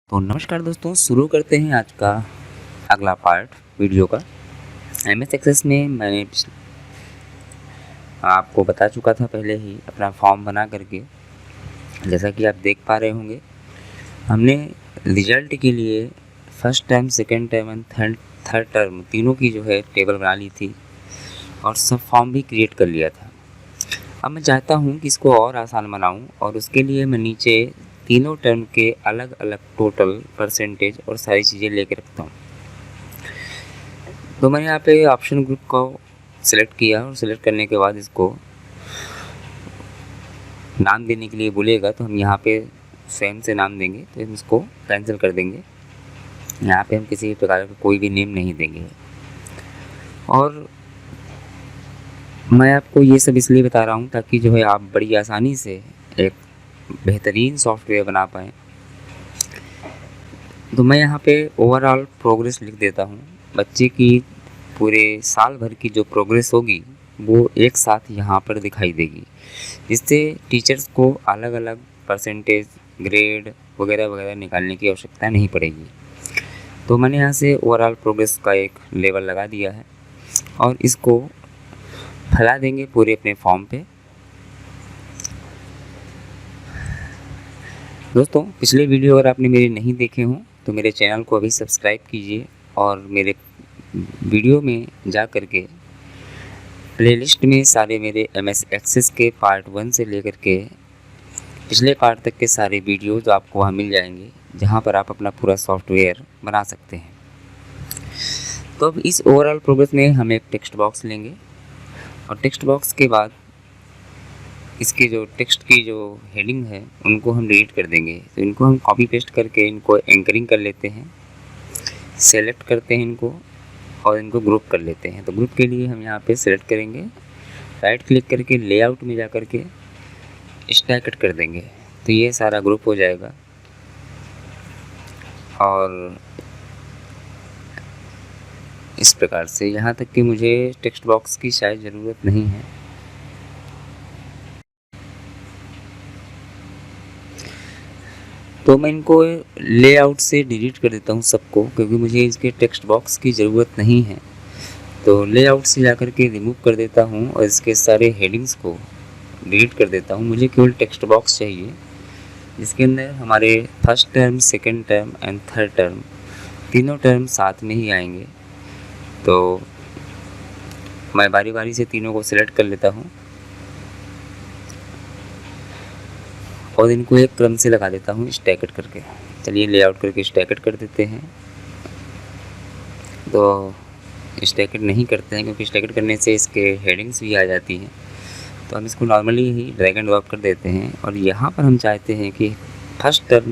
तो नमस्कार दोस्तों, शुरू करते हैं आज का अगला पार्ट वीडियो का। एमएस एक्सेस में मैंने आपको बता चुका था पहले ही अपना फॉर्म बना करके। जैसा कि आप देख पा रहे होंगे, हमने रिजल्ट के लिए first term, second term and third term तीनों की जो है टेबल बना ली थी और सब फॉर्म भी क्रिएट कर लिया था। अब मैं चाहता हूँ कि इसको और आसान बनाऊँ और उसके लिए मैं नीचे तीनों टर्म के अलग अलग टोटल, परसेंटेज और सारी चीज़ें लेके रखता हूँ। तो मैंने यहाँ पे ऑप्शन ग्रुप को सिलेक्ट किया और सिलेक्ट करने के बाद इसको नाम देने के लिए बोलेगा तो हम यहाँ पे स्वयं से नाम देंगे, तो हम इसको कैंसिल कर देंगे। यहाँ पे हम किसी प्रकार का कोई भी नेम नहीं देंगे। और मैं आपको ये सब इसलिए बता रहा हूँ ताकि जो है आप बड़ी आसानी से एक बेहतरीन सॉफ्टवेयर बना पाएँ। तो मैं यहाँ पे ओवरऑल प्रोग्रेस लिख देता हूँ। बच्चे की पूरे साल भर की जो प्रोग्रेस होगी वो एक साथ यहाँ पर दिखाई देगी, जिससे टीचर्स को अलग अलग परसेंटेज, ग्रेड वगैरह वगैरह निकालने की आवश्यकता नहीं पड़ेगी। तो मैंने यहाँ से ओवरऑल प्रोग्रेस का एक लेवल लगा दिया है और इसको फैला देंगे पूरे अपने फॉर्म पे। दोस्तों, पिछले वीडियो अगर आपने मेरे नहीं देखे हों तो मेरे चैनल को अभी सब्सक्राइब कीजिए और मेरे वीडियो में जा कर के प्लेलिस्ट में सारे मेरे एमएस एक्सेस के पार्ट 1 से लेकर के पिछले पार्ट तक के सारे वीडियो जो आपको वहाँ मिल जाएंगे, जहाँ पर आप अपना पूरा सॉफ्टवेयर बना सकते हैं। तो अब इस ओवरऑल प्रोग्रेस में हम एक टेक्स्ट बॉक्स लेंगे और टेक्स्ट बॉक्स के बाद इसके जो टेक्स्ट की जो हेडिंग है उनको हम डिलीट कर देंगे। तो इनको हम कॉपी पेस्ट करके इनको एंकरिंग कर लेते हैं, सेलेक्ट करते हैं इनको और इनको ग्रुप कर लेते हैं। तो ग्रुप के लिए हम यहाँ पे सेलेक्ट करेंगे, राइट क्लिक करके लेआउट में जा कर के स्टैकेड कर देंगे। तो ये सारा ग्रुप हो जाएगा और इस प्रकार से यहाँ तक कि मुझे टेक्स्ट बॉक्स की शायद ज़रूरत नहीं है। तो मैं इनको लेआउट से डिलीट कर देता हूँ सबको, क्योंकि मुझे इसके टेक्स्ट बॉक्स की ज़रूरत नहीं है। तो लेआउट से जाकर के रिमूव कर देता हूँ और इसके सारे हेडिंग्स को डिलीट कर देता हूँ। मुझे केवल टेक्स्ट बॉक्स चाहिए जिसके अंदर हमारे first term, second term and third term तीनों टर्म साथ में ही आएंगे। तो मैं बारी बारी से तीनों को सिलेक्ट कर लेता हूँ और इनको एक क्रम से लगा देता हूँ स्टैकेड करके। चलिए लेआउट करके स्टैकेड कर देते हैं। तो स्टैकेड नहीं करते हैं क्योंकि स्टैकेड करने से इसके हेडिंग्स भी आ जाती हैं। तो हम इसको normally he drag and drop कर देते हैं और यहाँ पर हम चाहते हैं कि फर्स्ट टर्म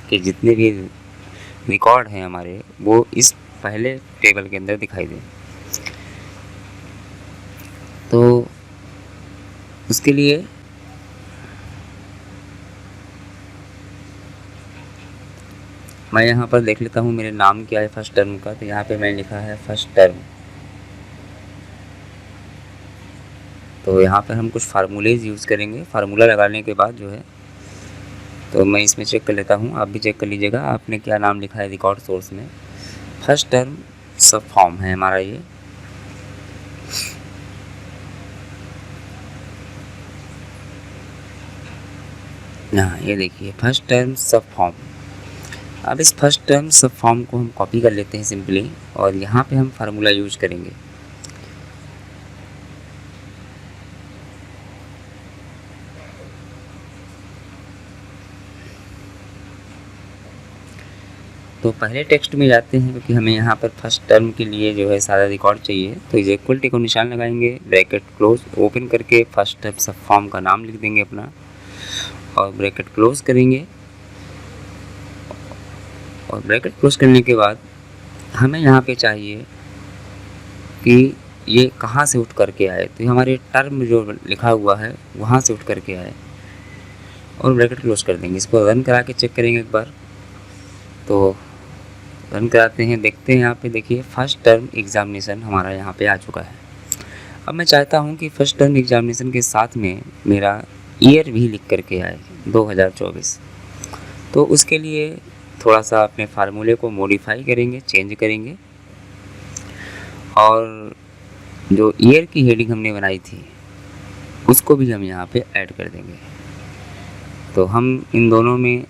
के जितने भी रिकॉर्ड हैं हमारे वो इस पहले टेबल के अंदर दिखाई दें। तो उसके लिए मैं यहाँ पर देख लेता हूँ मेरे नाम क्या है फर्स्ट टर्म का। तो यहाँ पे मैंने लिखा है फर्स्ट टर्म। तो यहाँ पर हम कुछ फार्मूलेज यूज़ करेंगे। फार्मूला लगाने के बाद जो है तो मैं इसमें चेक कर लेता हूँ, आप भी चेक कर लीजिएगा आपने क्या नाम लिखा है रिकॉर्ड सोर्स में। फर्स्ट टर्म सब फॉर्म है हमारा ये। हाँ, ये देखिए फर्स्ट टर्म सब फॉर्म। अब इस फर्स्ट टर्म सब फॉर्म को हम कॉपी कर लेते हैं सिंपली और यहाँ पे हम फार्मूला यूज करेंगे। तो पहले टेक्स्ट में जाते हैं क्योंकि हमें यहाँ पर फर्स्ट टर्म के लिए जो है सारा रिकॉर्ड चाहिए। तो इस इक्वल टू को निशान लगाएंगे, ब्रैकेट क्लोज ओपन करके फर्स्ट टर्म सब फॉर्म का नाम लिख देंगे अपना और ब्रैकेट क्लोज करेंगे। और ब्रैकेट क्लोज करने के बाद हमें यहाँ पे चाहिए कि ये कहाँ से उठ करके आए। तो हमारे टर्म जो लिखा हुआ है वहाँ से उठ करके आए और ब्रैकेट क्लोज कर देंगे। इसको रन करा के चेक करेंगे एक बार। तो रन कराते हैं, देखते हैं यहाँ पे देखिए फर्स्ट टर्म एग्जामिनेशन हमारा यहाँ पे आ चुका है। अब मैं चाहता हूँ कि फर्स्ट टर्म एग्जामिनेशन के साथ में मेरा ईयर भी लिख करके आए 2024। तो उसके लिए थोड़ा सा अपने फार्मूले को मॉडिफाई करेंगे, चेंज करेंगे, और जो ईयर की हेडिंग हमने बनाई थी उसको भी हम यहाँ पे ऐड कर देंगे। तो हम इन दोनों में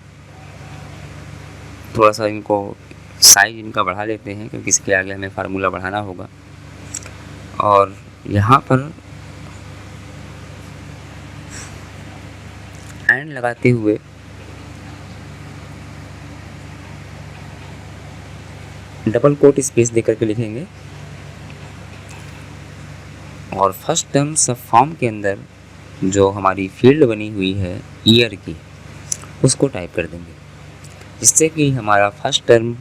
थोड़ा सा इनको साइज इनका बढ़ा लेते हैं, क्योंकि इसके आगे हमें फार्मूला बढ़ाना होगा। और यहाँ पर एंड लगाते हुए डबल कोट स्पेस देकर के लिखेंगे और फर्स्ट टर्म सब फॉर्म के अंदर जो हमारी फील्ड बनी हुई है ईयर की, उसको टाइप कर देंगे, जिससे कि हमारा फर्स्ट टर्म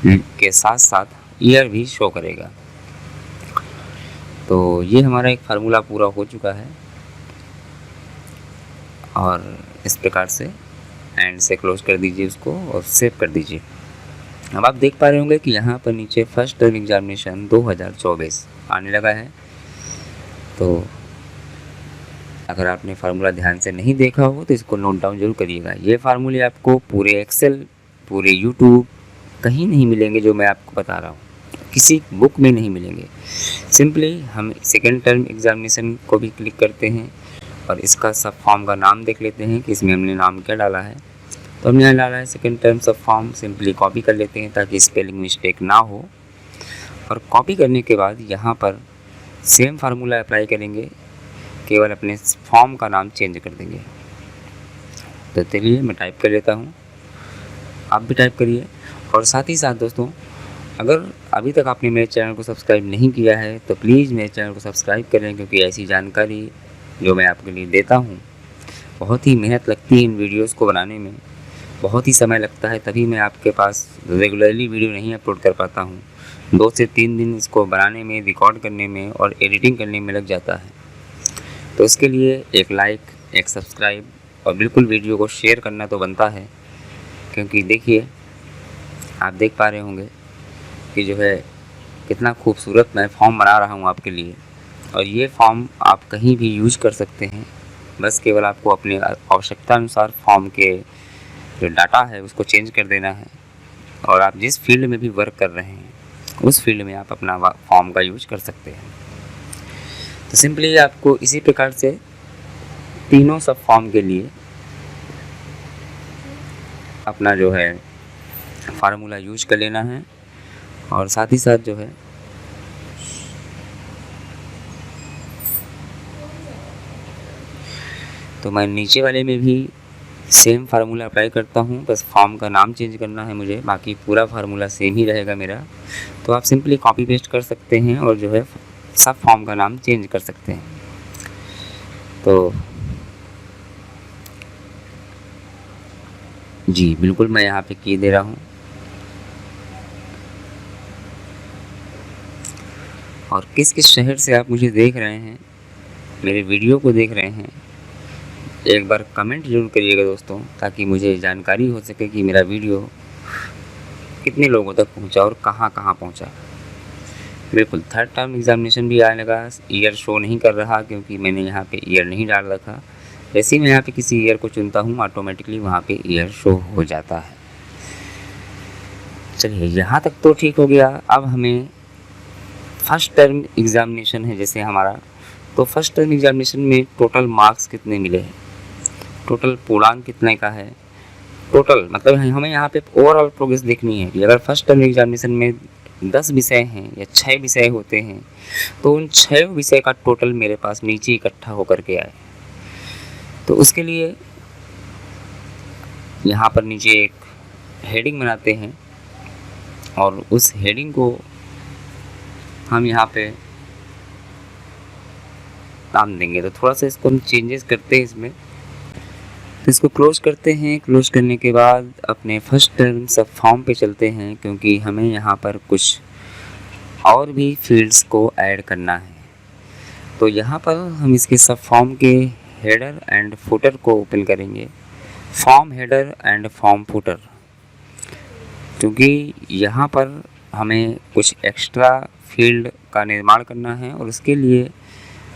के साथ साथ ईयर भी शो करेगा। तो ये हमारा एक फार्मूला पूरा हो चुका है और इस प्रकार से एंड से क्लोज कर दीजिए उसको और सेव कर दीजिए। अब आप देख पा रहे होंगे कि यहाँ पर नीचे फर्स्ट टर्म एग्जामिनेशन 2024 आने लगा है। तो अगर आपने फार्मूला ध्यान से नहीं देखा हो तो इसको नोट डाउन जरूर करिएगा। ये फार्मूले आपको पूरे एक्सेल, पूरे यूट्यूब कहीं नहीं मिलेंगे, जो मैं आपको बता रहा हूँ किसी बुक में नहीं मिलेंगे। सिंपली हम सेकेंड टर्म एग्जामिनेशन को भी क्लिक करते हैं और इसका सब फॉर्म का नाम देख लेते हैं कि इसमें हमने नाम क्या डाला है। तो हमने यहाँ डाला है सेकेंड टर्म सब फॉर्म। सिंपली कॉपी कर लेते हैं ताकि स्पेलिंग मिस्टेक ना हो। और कॉपी करने के बाद यहाँ पर सेम फार्मूला अप्लाई करेंगे, केवल अपने फॉर्म का नाम चेंज कर देंगे। तो चलिए मैं टाइप कर लेता हूँ, आप भी टाइप करिए। और साथ ही साथ दोस्तों, अगर अभी तक आपने मेरे चैनल को सब्सक्राइब नहीं किया है तो प्लीज़ मेरे चैनल को सब्सक्राइब करें, क्योंकि ऐसी जानकारी जो मैं आपके लिए देता हूँ, बहुत ही मेहनत लगती है इन वीडियोस को बनाने में, बहुत ही समय लगता है, तभी मैं आपके पास रेगुलरली वीडियो नहीं अपलोड कर पाता हूँ। 2 से 3 दिन इसको बनाने में, रिकॉर्ड करने में और एडिटिंग करने में लग जाता है। तो इसके लिए एक लाइक, एक सब्सक्राइब और बिल्कुल वीडियो को शेयर करना तो बनता है, क्योंकि देखिए आप देख पा रहे होंगे कि जो है कितना खूबसूरत मैं फॉर्म बना रहा हूँ आपके लिए। और ये फॉर्म आप कहीं भी यूज कर सकते हैं, बस केवल आपको अपने आवश्यकता अनुसार फॉर्म के जो डाटा है उसको चेंज कर देना है। और आप जिस फील्ड में भी वर्क कर रहे हैं उस फील्ड में आप अपना फॉर्म का यूज कर सकते हैं। तो सिंपली आपको इसी प्रकार से तीनों सब फॉर्म के लिए अपना जो है फार्मूला यूज कर लेना है। और साथ ही साथ जो है तो मैं नीचे वाले में भी सेम फार्मूला अप्लाई करता हूँ, बस फॉर्म का नाम चेंज करना है मुझे, बाकी पूरा फार्मूला सेम ही रहेगा मेरा। तो आप सिंपली कॉपी पेस्ट कर सकते हैं और जो है सब फॉर्म का नाम चेंज कर सकते हैं। तो जी बिल्कुल मैं यहाँ पे की दे रहा हूँ। और किस किस शहर से आप मुझे देख रहे हैं, मेरे वीडियो को देख रहे हैं, एक बार कमेंट जरूर करिएगा दोस्तों, ताकि मुझे जानकारी हो सके कि मेरा वीडियो कितने लोगों तक पहुंचा और कहां कहां पहुंचा। बिल्कुल थर्ड टर्म एग्जामिनेशन भी आने लगा। ईयर शो नहीं कर रहा क्योंकि मैंने यहाँ पे ईयर नहीं डाल रखा। जैसे ही मैं यहाँ पे किसी ईयर को चुनता हूँ ऑटोमेटिकली वहाँ पे ईयर शो हो जाता है। चलिए यहाँ तक तो ठीक हो गया। अब हमें फर्स्ट टर्म एग्जामिनेशन है जैसे हमारा, तो फर्स्ट टर्म एग्जामिनेशन में टोटल मार्क्स कितने मिले हैं, टोटल पूर्णांक कितने का है, टोटल मतलब हमें यहाँ पे ओवरऑल प्रोग्रेस देखनी है कि अगर फर्स्ट टर्म एग्जामिनेशन में 10 विषय हैं या 6 विषय होते हैं तो उन 6 विषय का टोटल मेरे पास नीचे इकट्ठा होकर के आए। तो उसके लिए यहाँ पर नीचे एक हेडिंग बनाते हैं और उस हेडिंग को हम यहाँ पे नाम देंगे। तो थोड़ा सा इसको हम चेंजेस करते हैं इसमें, तो इसको क्लोज करते हैं। क्लोज करने के बाद अपने फर्स्ट टर्म सब फॉर्म पे चलते हैं, क्योंकि हमें यहाँ पर कुछ और भी फील्ड्स को ऐड करना है। तो यहाँ पर हम इसके सब फॉर्म के हेडर एंड फुटर को ओपन करेंगे, form header and form footer, क्योंकि यहाँ पर हमें कुछ एक्स्ट्रा फील्ड का निर्माण करना है और उसके लिए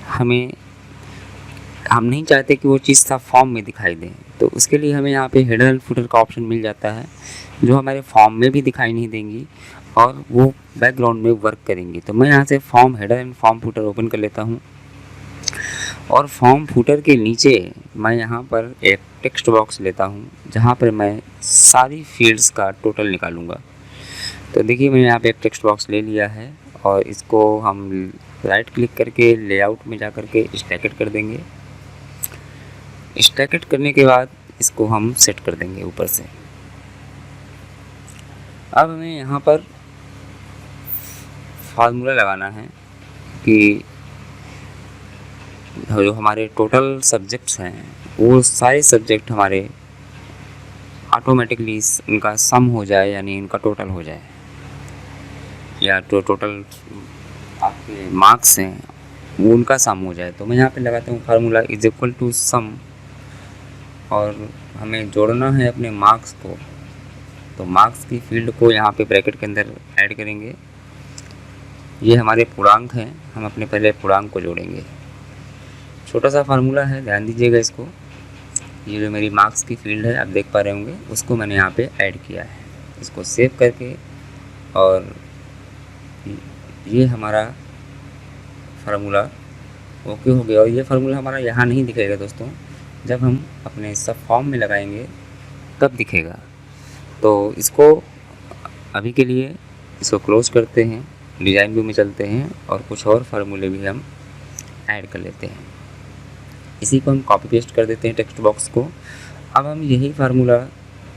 हम नहीं चाहते कि वो चीज़ सब फॉर्म में दिखाई दें। तो उसके लिए हमें यहाँ पे हेडर एंड फुटर का ऑप्शन मिल जाता है, जो हमारे फॉर्म में भी दिखाई नहीं देंगी और वो बैकग्राउंड में वर्क करेंगी। तो मैं यहाँ से form header and form footer open कर लेता हूँ और फॉर्म फुटर के नीचे मैं यहाँ पर एक टेक्स्ट बॉक्स लेता हूँ, जहाँ पर मैं सारी फील्ड्स का टोटल निकालूँगा। तो देखिए मैंने यहाँ पे एक टेक्स्ट बॉक्स ले लिया है और इसको हम राइट क्लिक करके लेआउट में जा कर के स्टैकेट कर देंगे। स्टैकेट करने के बाद इसको हम सेट कर देंगे ऊपर से। अब हमें यहाँ पर फार्मूला लगाना है कि जो हमारे टोटल सब्जेक्ट्स हैं वो सारे सब्जेक्ट हमारे ऑटोमेटिकली इनका सम हो जाए, यानी इनका टोटल हो जाए, या तो टोटल आपके मार्क्स हैं वो उनका सम हो जाए। तो मैं यहाँ पे लगाता हूँ formula is equal to some, और हमें जोड़ना है अपने मार्क्स को। तो मार्क्स की फील्ड को यहाँ पे ब्रैकेट के अंदर ऐड करेंगे। ये हमारे पूर्णांक हैं, हम अपने पहले पूर्णांक को जोड़ेंगे। छोटा सा फार्मूला है, ध्यान दीजिएगा इसको। ये जो मेरी मार्क्स की फील्ड है आप देख पा रहे होंगे, उसको मैंने यहाँ पे ऐड किया है। इसको सेव करके, और ये हमारा फार्मूला ओके हो गया। और ये फार्मूला हमारा यहाँ नहीं दिखेगा दोस्तों, जब हम अपने सब फॉर्म में लगाएंगे तब दिखेगा। तो इसको अभी के लिए इसको क्लोज करते हैं, डिज़ाइन व्यू में चलते हैं और कुछ और फार्मूले भी हम ऐड कर लेते हैं। इसी को हम कॉपी पेस्ट कर देते हैं टेक्स्ट बॉक्स को। अब हम यही फार्मूला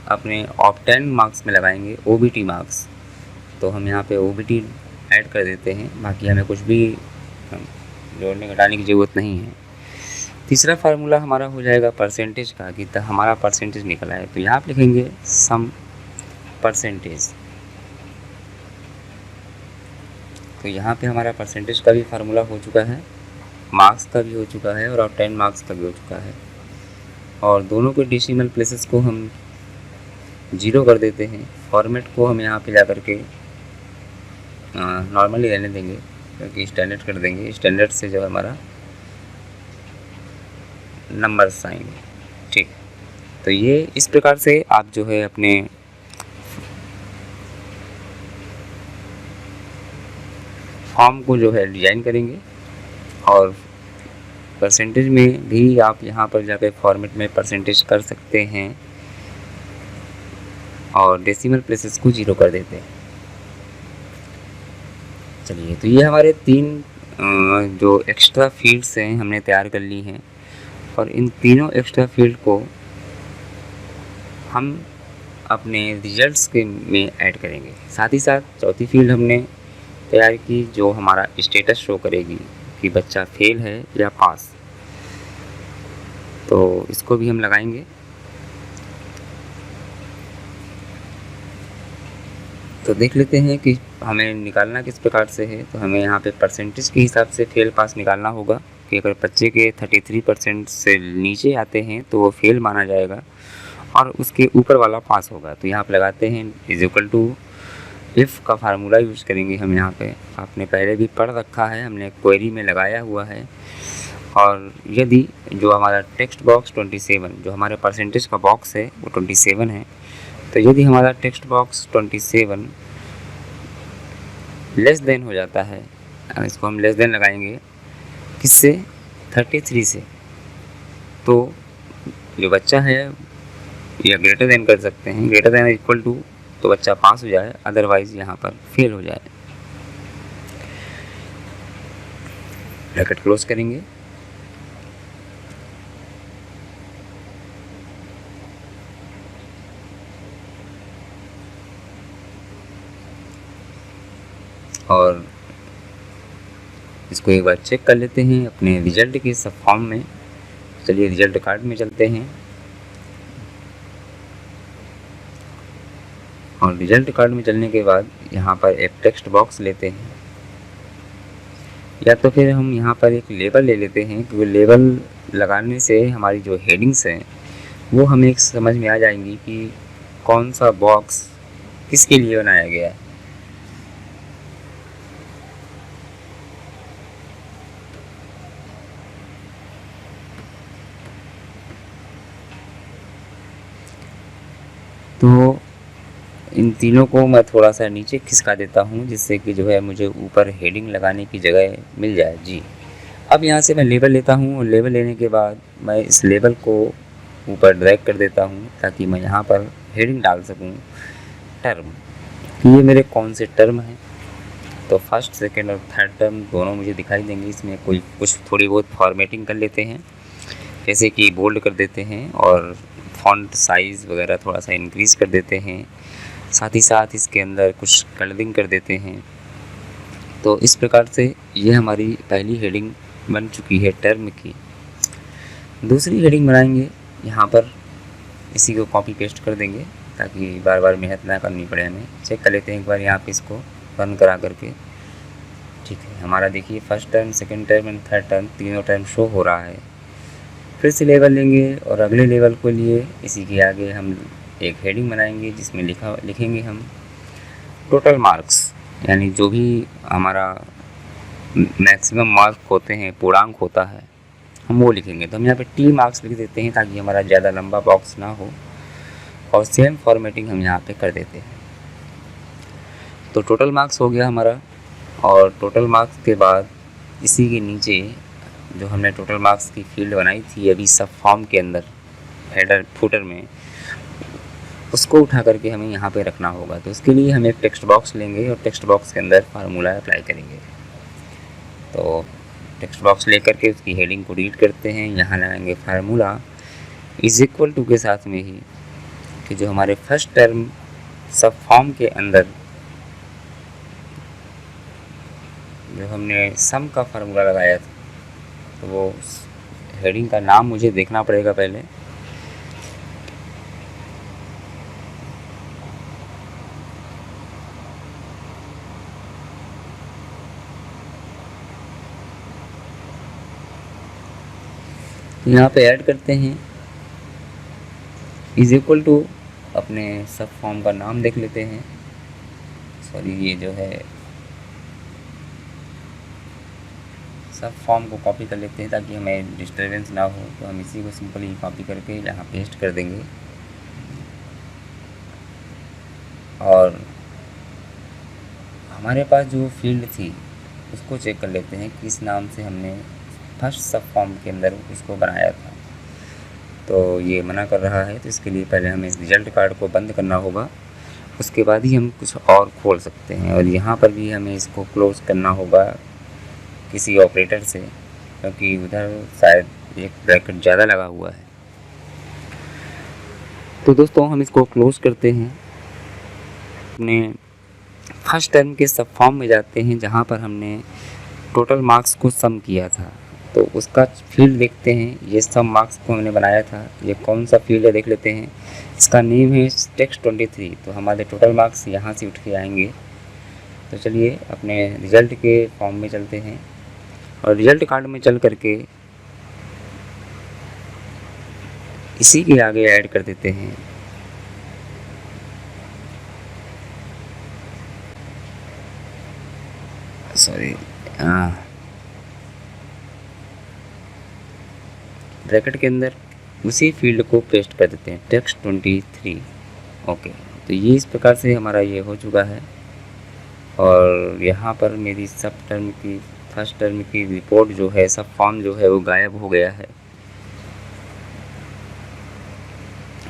अपने ऑब्टेन मार्क्स में लगाएंगे, OBT मार्क्स। तो हम यहाँ पे OBT ऐड कर देते हैं, बाकी हमें कुछ भी जोड़ने घटाने की ज़रूरत नहीं है। तीसरा फार्मूला हमारा हो जाएगा परसेंटेज का, कि हमारा परसेंटेज निकला है। तो यहाँ पे लिखेंगे सम परसेंटेज। तो यहाँ पे हमारा परसेंटेज का भी फार्मूला हो चुका है, मार्क्स का भी हो चुका है और 10 मार्क्स का भी हो चुका है। और दोनों के डेसिमल प्लेसेस को हम 0 कर देते हैं। फॉर्मेट को हम यहाँ पे जा कर के नॉर्मली रहने देंगे, क्योंकि स्टैंडर्ड कर देंगे। स्टैंडर्ड से जो हमारा नंबर साइन, ठीक। तो ये इस प्रकार से आप जो है अपने फॉर्म को जो है डिज़ाइन करेंगे। और परसेंटेज में भी आप यहाँ पर जाकर फॉर्मेट में परसेंटेज कर सकते हैं और डेसिमल प्लेसेस को 0 कर देते हैं। चलिए, तो ये हमारे 3 जो एक्स्ट्रा फील्ड्स हैं हमने तैयार कर ली हैं, और इन तीनों एक्स्ट्रा फील्ड को हम अपने रिजल्ट्स के में ऐड करेंगे। साथ ही साथ चौथी फील्ड हमने तैयार की, जो हमारा स्टेटस शो करेगी कि बच्चा फेल है या पास। तो इसको भी हम लगाएंगे। तो देख लेते हैं कि हमें निकालना किस प्रकार से है। तो हमें यहाँ पे परसेंटेज के हिसाब से फेल पास निकालना होगा, कि अगर बच्चे के 33% से नीचे आते हैं तो वो फेल माना जाएगा और उसके ऊपर वाला पास होगा। तो यहाँ पे लगाते हैं इज इक्वल टू इफ़ का फार्मूला यूज़ करेंगे हम यहाँ पे। आपने पहले भी पढ़ रखा है, हमने क्वेरी में लगाया हुआ है। और यदि जो हमारा टेक्स्ट बॉक्स 27, जो हमारे परसेंटेज का बॉक्स है वो 27 है, तो यदि हमारा टेक्स्ट बॉक्स 27 लेस देन हो जाता है, इसको हम लेस देन लगाएंगे किससे, 33 से, तो जो बच्चा है या ग्रेटर देन कर सकते हैं, ग्रेटर देन इक्वल टू, तो बच्चा पास हो जाए, अदरवाइज यहाँ पर फेल हो जाए। ब्रैकेट क्लोज करेंगे। और इसको एक बार चेक कर लेते हैं अपने रिजल्ट के सब फॉर्म में। चलिए रिजल्ट कार्ड में चलते हैं और रिजल्ट कार्ड में चलने के बाद यहाँ पर एक टेक्स्ट बॉक्स लेते हैं, या तो फिर हम यहाँ पर एक लेबल ले लेते हैं, क्योंकि लेबल लगाने से हमारी जो हेडिंग्स हैं वो हमें समझ में आ जाएंगी कि कौन सा बॉक्स किसके लिए बनाया गया है। तो इन तीनों को मैं थोड़ा सा नीचे खिसका देता हूँ, जिससे कि जो है मुझे ऊपर हेडिंग लगाने की जगह मिल जाए जी। अब यहाँ से मैं लेबल लेता हूँ और लेबल लेने के बाद मैं इस लेबल को ऊपर ड्रैग कर देता हूँ ताकि मैं यहाँ पर हेडिंग डाल सकूँ टर्म, कि ये मेरे कौन से टर्म हैं। तो फर्स्ट, सेकंड और थर्ड टर्म दोनों मुझे दिखाई देंगे। इसमें कोई कुछ थोड़ी बहुत फॉर्मेटिंग कर लेते हैं, जैसे कि बोल्ड कर देते हैं और फॉन्ट साइज़ वगैरह थोड़ा सा इंक्रीज़ कर देते हैं, साथ ही साथ इसके अंदर कुछ कलरिंग कर देते हैं। तो इस प्रकार से ये हमारी पहली हेडिंग बन चुकी है टर्म की। दूसरी हेडिंग बनाएंगे, यहाँ पर इसी को कॉपी पेस्ट कर देंगे ताकि बार बार मेहनत ना करनी पड़े हमें। चेक कर लेते हैं एक बार यहाँ पे इसको रन करा करके। ठीक है, हमारा देखिए first term, second term and third term तीनों टर्म शो हो रहा है। फिर से लेवल लेंगे और अगले लेवल को लिए इसी के आगे हम एक हेडिंग बनाएंगे जिसमें लिखेंगे हम टोटल मार्क्स, यानी जो भी हमारा मैक्सिमम मार्क होते हैं, पूर्णांक होता है, हम वो लिखेंगे। तो हम यहाँ पे टी मार्क्स लिख देते हैं ताकि हमारा ज़्यादा लंबा बॉक्स ना हो, और सेम फॉर्मेटिंग हम यहाँ पे कर देते हैं। तो टोटल मार्क्स हो गया हमारा, और टोटल मार्क्स के बाद इसी के नीचे जो हमने टोटल मार्क्स की फील्ड बनाई थी अभी सब फॉर्म के अंदर हेडर फुटर में, उसको उठा करके हमें यहाँ पे रखना होगा। तो उसके लिए हम एक टेक्स्ट बॉक्स लेंगे और टेक्स्ट बॉक्स के अंदर फार्मूला अप्लाई करेंगे। तो टेक्स्ट बॉक्स लेकर के उसकी हेडिंग को रीड करते हैं, यहाँ लगाएंगे फार्मूला इज इक्वल टू के साथ में ही कि जो हमारे फर्स्ट टर्म सब फॉर्म के अंदर जो हमने सम का फार्मूला लगाया था, तो वो हेडिंग का नाम मुझे देखना पड़ेगा पहले। यहाँ पे ऐड करते हैं इज इक्वल टू, अपने सब फॉर्म का नाम देख लेते हैं। सॉरी, ये जो है सब फॉर्म को कॉपी कर लेते हैं ताकि हमें डिस्टर्बेंस ना हो। तो हम इसी को सिंपली कॉपी करके यहाँ पेस्ट कर देंगे, और हमारे पास जो फील्ड थी उसको चेक कर लेते हैं किस नाम से हमने फर्स्ट सब फॉर्म के अंदर उसको बनाया था। तो ये मना कर रहा है, तो इसके लिए पहले हमें इस रिजल्ट कार्ड को बंद करना होगा, उसके बाद ही हम कुछ और खोल सकते हैं। और यहाँ पर भी हमें इसको क्लोज़ करना होगा किसी ऑपरेटर से, क्योंकि उधर शायद एक ब्रैकेट ज़्यादा लगा हुआ है। तो दोस्तों हम इसको क्लोज़ करते हैं, अपने फर्स्ट टर्म के सब फॉर्म में जाते हैं जहाँ पर हमने टोटल मार्क्स को सम किया था। तो उसका फील्ड देखते हैं, ये सम मार्क्स को हमने बनाया था, ये कौन सा फील्ड है देख लेते हैं। इसका नेम है टेक्स्ट 23। तो हमारे टोटल मार्क्स यहाँ से उठ के आएंगे। तो चलिए अपने रिज़ल्ट के फॉर्म में चलते हैं और रिज़ल्ट कार्ड में चल करके इसी के आगे ऐड कर देते हैं ब्रैकेट के अंदर उसी फील्ड को पेस्ट कर देते हैं टेक्स्ट 23। ओके, तो ये इस प्रकार से हमारा ये हो चुका है। और यहाँ पर मेरी सब टर्म की फर्स्ट टर्म की रिपोर्ट जो है, सब फॉर्म जो है वो गायब हो गया है।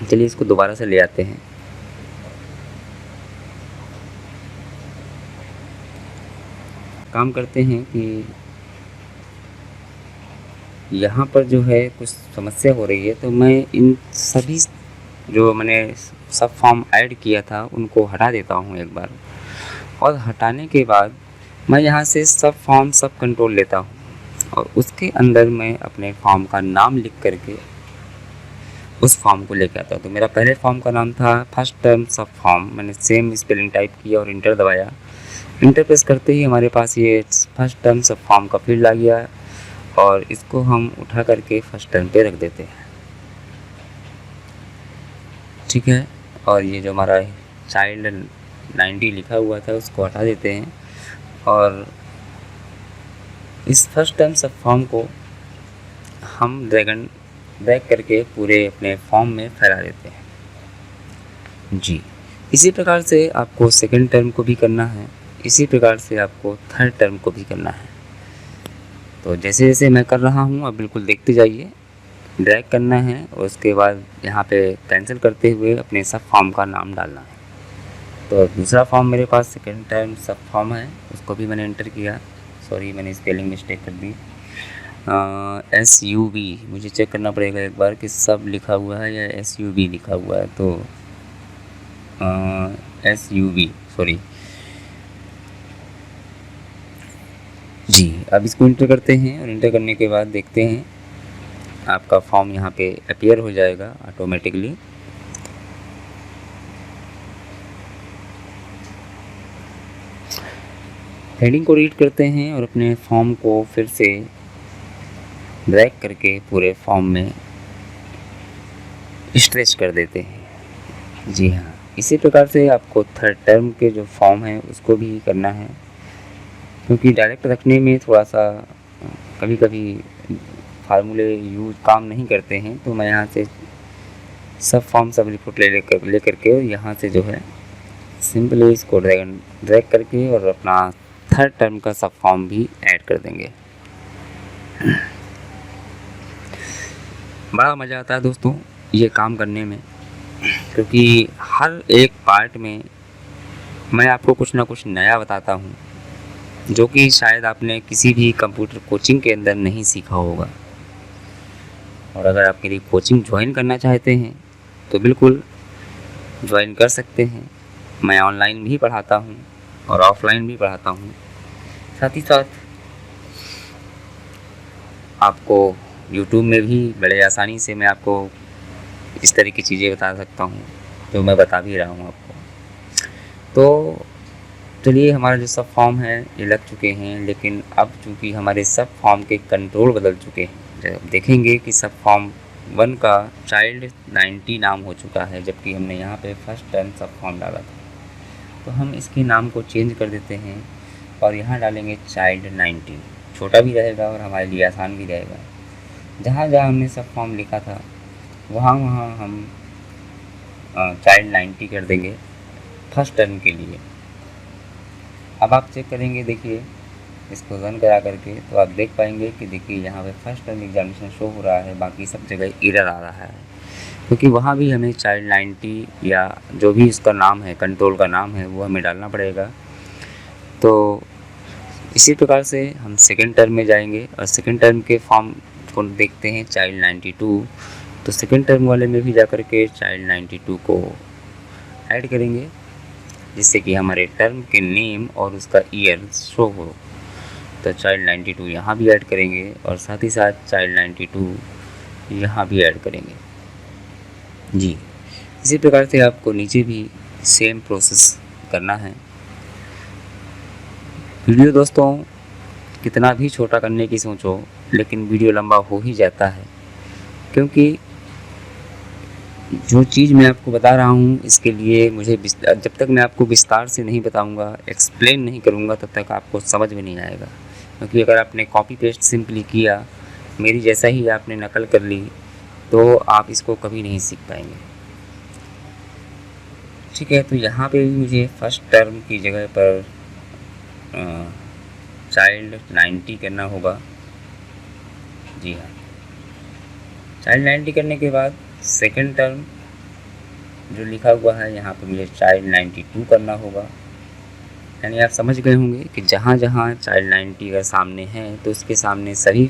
चलिए इसको दोबारा से ले आते हैं। काम करते हैं कि यहाँ पर जो है कुछ समस्या हो रही है, तो मैं इन सभी जो मैंने सब फॉर्म ऐड किया था उनको हटा देता हूँ एक बार, और हटाने के बाद मैं यहाँ से सब फॉर्म सब कंट्रोल लेता हूँ और उसके अंदर मैं अपने फॉर्म का नाम लिख करके उस फॉर्म को लेकर आता हूँ। तो मेरा पहले फॉर्म का नाम था फर्स्ट टर्म सब फॉर्म, मैंने सेम स्पेलिंग टाइप किया और इंटर दबाया। इंटर प्रेस करते ही हमारे पास ये फर्स्ट टर्म सब फॉर्म का फील्ड आ गया, और इसको हम उठा करके फर्स्ट टर्म पे रख देते हैं। ठीक है, और ये जो हमारा चाइल्ड 90 लिखा हुआ था उसको हटा देते हैं, और इस फर्स्ट टर्म सब फॉर्म को हम ड्रैग करके पूरे अपने फॉर्म में फैला देते हैं। जी, इसी प्रकार से आपको सेकंड टर्म को भी करना है, इसी प्रकार से आपको थर्ड टर्म को भी करना है। तो जैसे जैसे मैं कर रहा हूँ आप बिल्कुल देखते जाइए। ड्रैग करना है और उसके बाद यहाँ पे कैंसिल करते हुए अपने सब फॉर्म का नाम डालना है। तो दूसरा फॉर्म मेरे पास सेकंड टर्म सब फॉर्म है, उसको भी मैंने एंटर किया। सॉरी, मैंने स्पेलिंग मिस्टेक कर दी। SUB मुझे चेक करना पड़ेगा एक बार कि सब लिखा हुआ है या SUB लिखा हुआ है। तो SUB, सॉरी जी। अब इसको इंटर करते हैं और इंटर करने के बाद देखते हैं आपका फॉर्म यहाँ पे अपीयर हो जाएगा ऑटोमेटिकली। हेडिंग को रीड करते हैं और अपने फॉर्म को फिर से ड्रैग करके पूरे फॉर्म में स्ट्रेच कर देते हैं। जी हाँ, इसी प्रकार से आपको थर्ड टर्म के जो फॉर्म है उसको भी करना है, क्योंकि डायरेक्ट रखने में थोड़ा सा कभी कभी फार्मूले यूज काम नहीं करते हैं। तो मैं यहाँ से सब फॉर्म सब रिपोर्ट ले करके यहाँ से जो है सिंपली इसको ड्रैग करके और अपना थर्ड टर्म का सब फॉर्म भी ऐड कर देंगे। बड़ा मज़ा आता है दोस्तों ये काम करने में, क्योंकि हर एक पार्ट में मैं आपको कुछ ना कुछ नया बताता हूँ, जो कि शायद आपने किसी भी कंप्यूटर कोचिंग के अंदर नहीं सीखा होगा। और अगर आप मेरी कोचिंग ज्वाइन करना चाहते हैं तो बिल्कुल ज्वाइन कर सकते हैं। मैं ऑनलाइन भी पढ़ाता हूँ और ऑफलाइन भी पढ़ाता हूँ। साथ ही साथ आपको यूट्यूब में भी बड़े आसानी से मैं आपको इस तरह की चीज़ें बता सकता हूँ जो मैं बता भी रहा हूँ आपको। तो चलिए, हमारा जो सब फॉर्म है ये लग चुके हैं, लेकिन अब चूँकि हमारे सब फॉर्म के कंट्रोल बदल चुके हैं, जब देखेंगे कि सब फॉर्म 1 का चाइल्ड 90 नाम हो चुका है, जबकि हमने यहाँ पे फर्स्ट टर्म सब फॉर्म डाला था। तो हम इसके नाम को चेंज कर देते हैं और यहाँ डालेंगे चाइल्ड 90। छोटा भी रहेगा और हमारे लिए आसान भी रहेगा। जहाँ जहाँ हमने सब फॉर्म लिखा था वहाँ वहाँ हम चाइल्ड 90 कर देंगे फर्स्ट टर्म के लिए। अब आप चेक करेंगे, देखिए इसको रन करा करके, तो आप देख पाएंगे कि देखिए यहाँ पे फर्स्ट टर्म एग्जामिनेशन शो हो रहा है, बाकी सब जगह एरर आ रहा है, क्योंकि वहाँ भी हमें चाइल्ड 90 या जो भी इसका नाम है, कंट्रोल का नाम है, वो हमें डालना पड़ेगा। तो इसी प्रकार से हम सेकेंड टर्म में जाएंगे और सेकेंड टर्म के फॉर्म को देखते हैं चाइल्ड 92। तो सेकेंड टर्म वाले में भी जा कर के चाइल्ड 92 को ऐड करेंगे, जिससे कि हमारे टर्म के नेम और उसका ईयर शो हो। तो चाइल्ड 92 यहाँ भी ऐड करेंगे और साथ ही साथ चाइल्ड 92 यहाँ भी ऐड करेंगे। जी, इसी प्रकार से आपको नीचे भी सेम प्रोसेस करना है। वीडियो दोस्तों कितना भी छोटा करने की सोचो, लेकिन वीडियो लंबा हो ही जाता है, क्योंकि जो चीज़ मैं आपको बता रहा हूँ इसके लिए मुझे जब तक मैं आपको विस्तार से नहीं बताऊँगा, एक्सप्लेन नहीं करूँगा, तब तक आपको समझ में नहीं आएगा। क्योंकि अगर आपने कॉपी पेस्ट सिंपली किया, मेरी जैसा ही आपने नकल कर ली, तो आप इसको कभी नहीं सीख पाएंगे। ठीक है, तो यहाँ पे भी मुझे फर्स्ट टर्म की जगह पर चाइल्ड 90 करना होगा। जी हाँ, चाइल्ड 90 करने के बाद सेकंड टर्म जो लिखा हुआ है यहाँ पर मुझे चाइल्ड 92 करना होगा। यानी आप समझ गए होंगे कि जहाँ जहाँ चाइल्ड 90 का सामने है तो उसके सामने सभी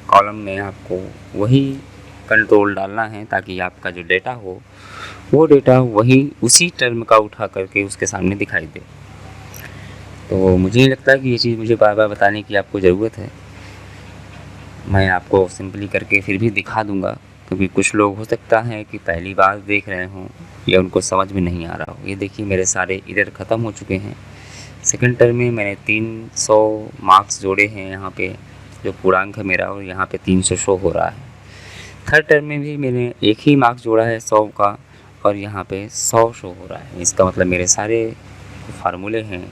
कॉलम में आपको वही कंट्रोल डालना है, ताकि आपका जो डेटा हो वो डेटा वही उसी टर्म का उठा करके उसके सामने दिखाई दे। तो मुझे नहीं लगता कि ये चीज़ मुझे बार बार बताने की आपको ज़रूरत है। मैं आपको सिंपली करके फिर भी दिखा दूंगा, क्योंकि कुछ लोग हो सकता है कि पहली बार देख रहे हों या उनको समझ में नहीं आ रहा हो। ये देखिए मेरे सारे एरर ख़त्म हो चुके हैं। सेकंड टर्म में मैंने 300 मार्क्स जोड़े हैं यहाँ पे, जो पूर्णांक है मेरा, और यहाँ पे 300 शो हो रहा है। थर्ड टर्म में भी मैंने एक ही मार्क्स जोड़ा है 100 का, और यहाँ पे 100 शो हो रहा है। इसका मतलब मेरे सारे फार्मूले हैं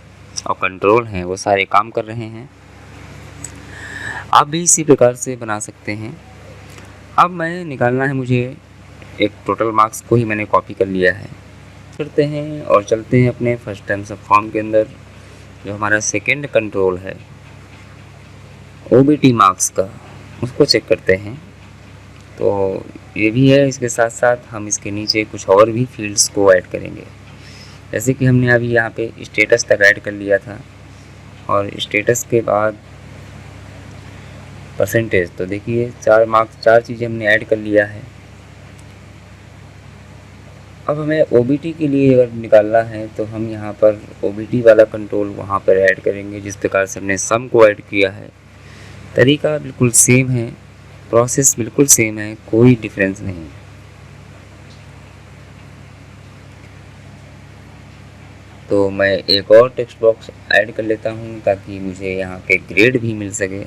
और कंट्रोल हैं वो सारे काम कर रहे हैं। आप भी इसी प्रकार से बना सकते हैं। अब मैं निकालना है मुझे एक टोटल मार्क्स को ही मैंने कॉपी कर लिया है, समाप्त करते हैं और चलते हैं अपने फर्स्ट टाइम सब फॉर्म के अंदर। जो हमारा सेकेंड कंट्रोल है OBT मार्क्स का, उसको चेक करते हैं। तो ये भी है, इसके साथ साथ हम इसके नीचे कुछ और भी फील्ड्स को ऐड करेंगे। जैसे कि हमने अभी यहाँ पे स्टेटस तक ऐड कर लिया था, और स्टेटस के बाद परसेंटेज। तो देखिए 4 मार्क्स, 4 चीज़ें हमने ऐड कर लिया है। अब हमें OBT के लिए अगर निकालना है तो हम यहाँ पर OBT वाला कंट्रोल वहाँ पर ऐड करेंगे, जिस प्रकार से हमने सम को ऐड किया है। तरीका बिल्कुल सेम है, प्रोसेस बिल्कुल सेम है, कोई डिफरेंस नहीं। तो मैं एक और टेक्स्ट बॉक्स ऐड कर लेता हूँ ताकि मुझे यहाँ पे ग्रेड भी मिल सके,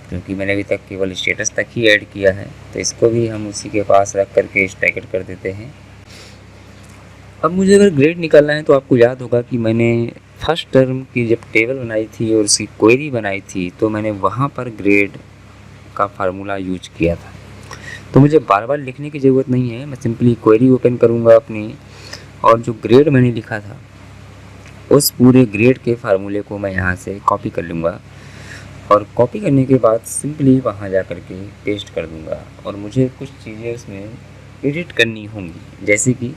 क्योंकि मैंने अभी तक केवल स्टेटस तक ही ऐड किया है। तो इसको भी हम उसी के पास रख करके स्टैगर्ड कर देते हैं। अब मुझे अगर ग्रेड निकालना है तो आपको याद होगा कि मैंने फर्स्ट टर्म की जब टेबल बनाई थी और उसकी क्वेरी बनाई थी, तो मैंने वहाँ पर ग्रेड का फार्मूला यूज किया था। तो मुझे बार बार लिखने की ज़रूरत नहीं है, मैं सिंपली क्वेरी ओपन करूँगा अपनी, और जो ग्रेड मैंने लिखा था उस पूरे ग्रेड के फार्मूले को मैं यहाँ से कॉपी कर लूँगा, और कॉपी करने के बाद सिंपली वहाँ जा कर के पेस्ट कर दूँगा। और मुझे कुछ चीज़ें उसमें एडिट करनी होंगी, जैसे कि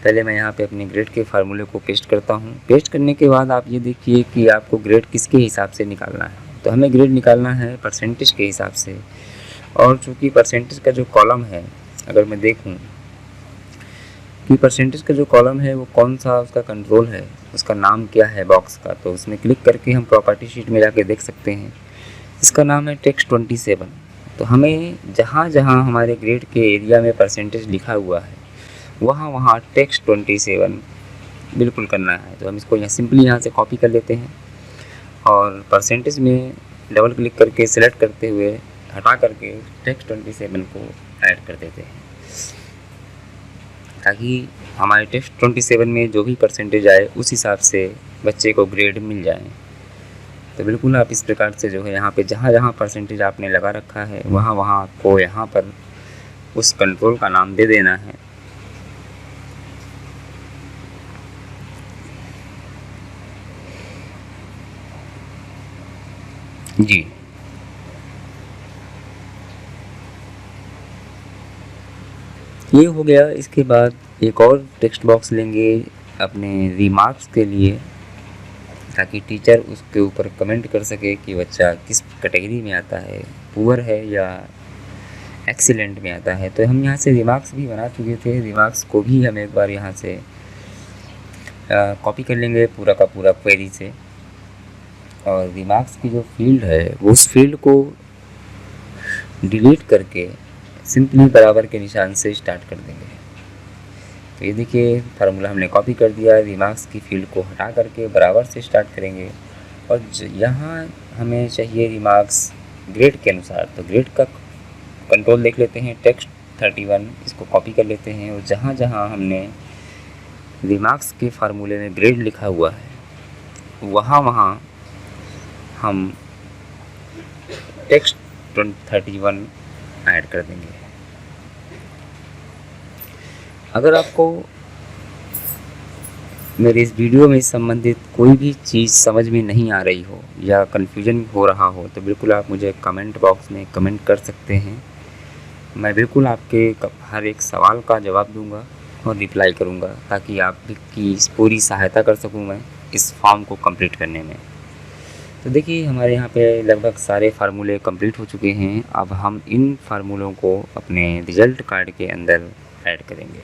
पहले मैं यहाँ पे अपने ग्रेड के फार्मूले को पेस्ट करता हूँ। पेस्ट करने के बाद आप ये देखिए कि आपको ग्रेड किसके हिसाब से निकालना है। तो हमें ग्रेड निकालना है परसेंटेज के हिसाब से, और चूँकि परसेंटेज का जो कॉलम है, अगर मैं देखूँ कि परसेंटेज का जो कॉलम है वो कौन सा उसका कंट्रोल है, उसका नाम क्या है बॉक्स का, तो उसमें क्लिक करके हम प्रॉपर्टी शीट में जाके देख सकते हैं। इसका नाम है text27। तो हमें जहाँ जहाँ हमारे ग्रेड के एरिया में परसेंटेज लिखा हुआ है वहाँ वहाँ text27 बिल्कुल करना है। तो हम इसको यहाँ सिंपली यहाँ से कॉपी कर लेते हैं, और परसेंटेज में डबल क्लिक करके सिलेक्ट करते हुए हटा करके text27 को ऐड कर देते हैं, ताकि हमारे text27 में जो भी परसेंटेज आए उस हिसाब से बच्चे को ग्रेड मिल जाए। तो बिल्कुल आप इस प्रकार से जो है यहाँ पे जहाँ जहाँ परसेंटेज आपने लगा रखा है वहाँ वहाँ आपको यहाँ पर उस कंट्रोल का नाम दे देना है। जी, ये हो गया। इसके बाद एक और टेक्स्ट बॉक्स लेंगे अपने रिमार्क्स के लिए, ताकि टीचर उसके ऊपर कमेंट कर सके कि बच्चा किस कैटेगरी में आता है, पुअर है या एक्सीलेंट में आता है। तो हम यहाँ से रिमार्क्स भी बना चुके थे, रिमार्क्स को भी हम एक बार यहाँ से कॉपी कर लेंगे पूरा का पूरा क्वेरी से, और रिमार्क्स की जो फील्ड है उस फील्ड को डिलीट करके सिंपली बराबर के निशान से स्टार्ट कर देंगे। तो ये देखिए फार्मूला हमने कॉपी कर दिया, रिमार्क्स की फील्ड को हटा करके बराबर से स्टार्ट करेंगे। और यहाँ हमें चाहिए रिमार्क्स ग्रेड के अनुसार, तो ग्रेड का कंट्रोल देख लेते हैं text31, इसको कॉपी कर लेते हैं, और जहाँ जहाँ हमने रिमार्क्स के फार्मूले में ग्रेड लिखा हुआ है वहाँ वहाँ हम text31 ऐड कर देंगे। अगर आपको मेरे इस वीडियो में संबंधित कोई भी चीज़ समझ में नहीं आ रही हो या कन्फ्यूजन हो रहा हो, तो बिल्कुल आप मुझे कमेंट बॉक्स में कमेंट कर सकते हैं। मैं बिल्कुल आपके हर एक सवाल का जवाब दूंगा और रिप्लाई करूंगा, ताकि आपकी पूरी सहायता कर सकूं मैं इस फॉर्म को कंप्लीट करने में। तो देखिए हमारे यहाँ पे लगभग सारे फार्मूले कंप्लीट हो चुके हैं। अब हम इन फार्मूलों को अपने रिज़ल्ट कार्ड के अंदर ऐड करेंगे।